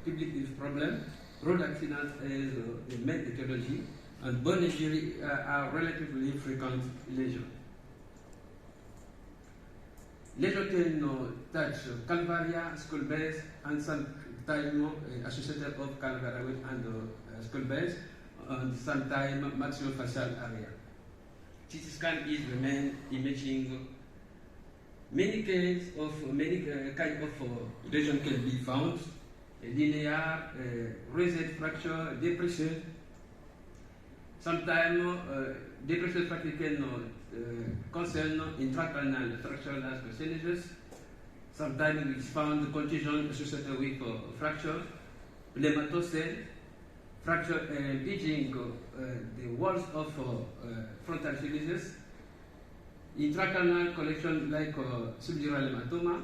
public health problem, road accidents is the main etiology, and bone injury are relatively frequent lesions. Lesions can touch calvaria, skull base, and sometimes associated of calvaria and skull base, and sometimes maxillofacial area. CT scan is the main imaging. Many kinds of lesions can be found: linear, raised fracture, depression. Sometimes depression fracture can concern intracranial fracture as percentages. Sometimes we found contusion associated with fracture, pneumatocele, fracture impinging the walls of frontal surfaces, intracranial collection like subdural hematoma.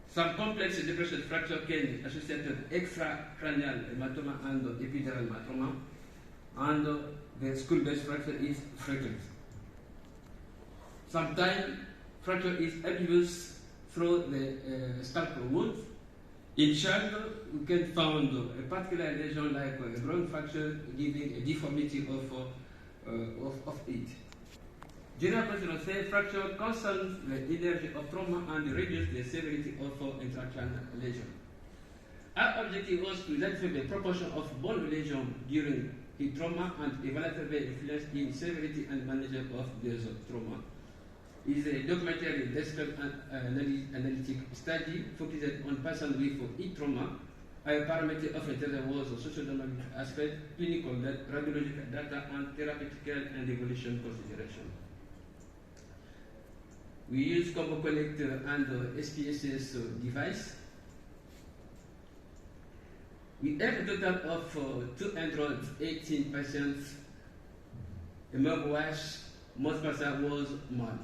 Some complex depression fracture can associate with extracranial hematoma and epidural hematoma, and the skull-base fracture is frequent. Sometimes fracture is abused through the scalpel wound. In child, we can find a particular lesion like a groin fracture giving a deformity of it. General question say fracture concerns the energy of trauma and reduce the severity of intracranial lesion. Our objective was to identify the proportion of bone lesion during the trauma and evaluate the influence in severity and management of this trauma. It is a documentary desktop analytic study focused on patients with heat trauma. A parameter of interest was socio-demographic aspect, clinical data, radiological data, and therapeutical and evolution consideration. We use combo collector and SPSS device. We have a total of 218 patients. A mugwash, most patients was mild.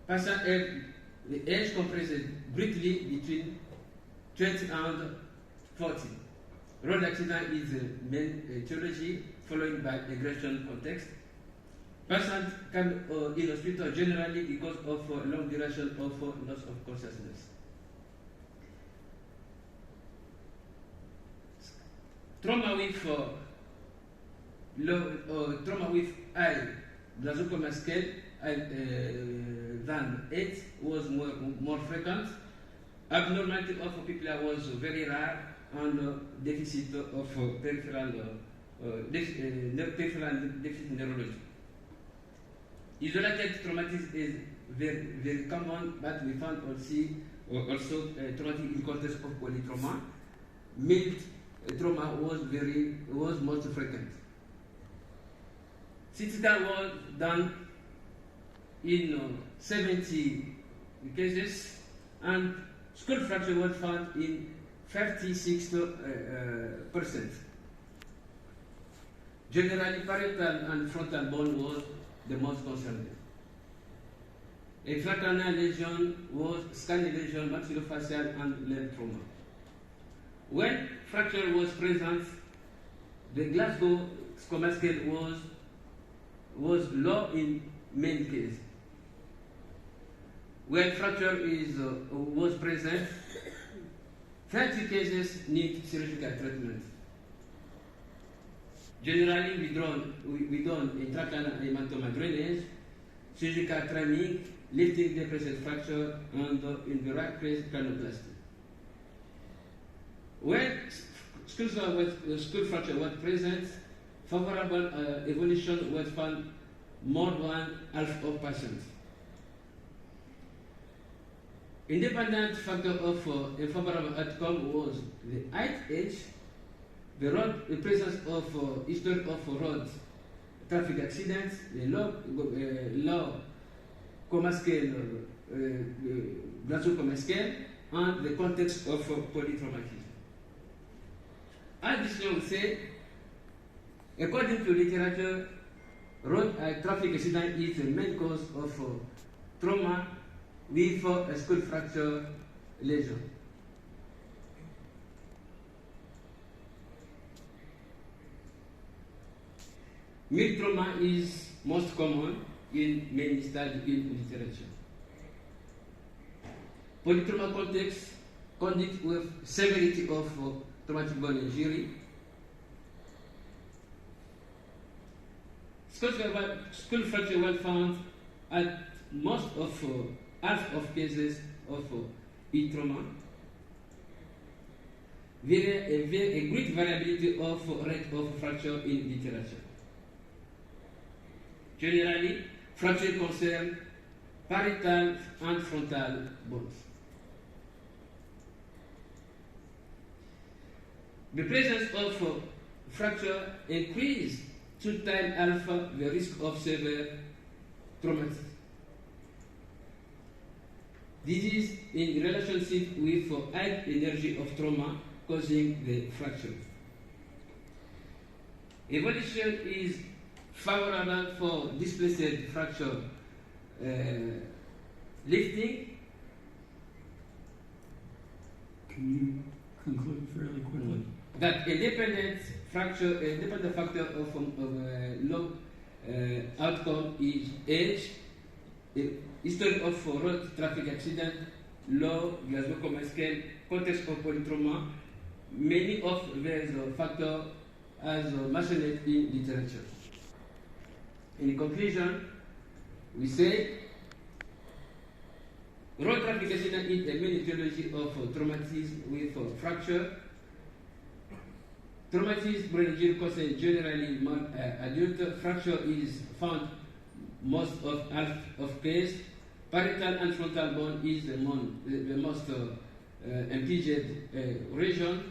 Patients have the age compressed briefly between 20 and 40. Road accident is the main etiology, followed by aggression context. Patients come in hospital generally because of long duration of loss of consciousness. Trauma with high glaucoma scale than 8 was more frequent. Abnormality of pupilla was very rare, and deficit of peripheral deficit neurology. Isolated traumatism is very, very common, but we found also traumatic in context of polytrauma. Mild trauma was most frequent. CT scan was done in 70 cases, and skull fracture was found in 36%. Generally, parietal and frontal bone was the most concerned. A intracranial lesion was scanning lesion, maxillofacial, and limb trauma. When fracture was present, the Glasgow Coma scale was low in many cases. When fracture was present, 30 cases need surgical treatment. Generally, we done intracranial hematoma drainage, surgical training, lifting depressed fracture, and in the right case, cranoplasty. When skull fracture was present, favorable evolution was found more than half of patients. Independent factor of unfavorable outcome was the height, age, the presence of history of road traffic accidents, the low coma scale, glaucoma scale, and the context of polytraumatism. As this law say, according to literature, road traffic accident is the main cause of trauma with a skull fracture lesion. Mid trauma is most common in many studies in literature. Polytrauma context conduct with severity of traumatic bone injury. Skull fracture was found at most of half of cases of head trauma. A great variability of rate of fracture in literature. Generally, fracture concern parietal and frontal bones. The presence of fracture increases 2 times alpha the risk of severe traumatism. This is in relationship with high energy of trauma causing the fracture. Evolution is favorable for displaced fracture lifting. Can you conclude fairly quickly? That independent factor of low outcome is age, history of road traffic accident, low Glasgow Coma scale, context of polytrauma. Many of these factors as mentioned in literature. In conclusion, we say road traffic accident is a main etiology of traumatism with fracture. Traumatism brain injury causes generally adult. Fracture is found most of half of case. Parietal and frontal bone is the most impinged region,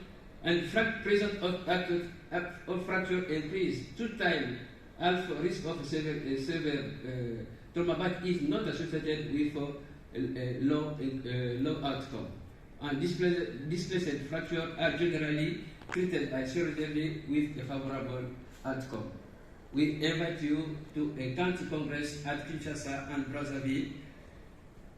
and presence of fracture increase 2 times half risk of severe trauma, but is not associated with low outcome. And displaced fracture are generally treated by surgery with a favorable outcome. We invite you to a county congress at Kinshasa and Brazzaville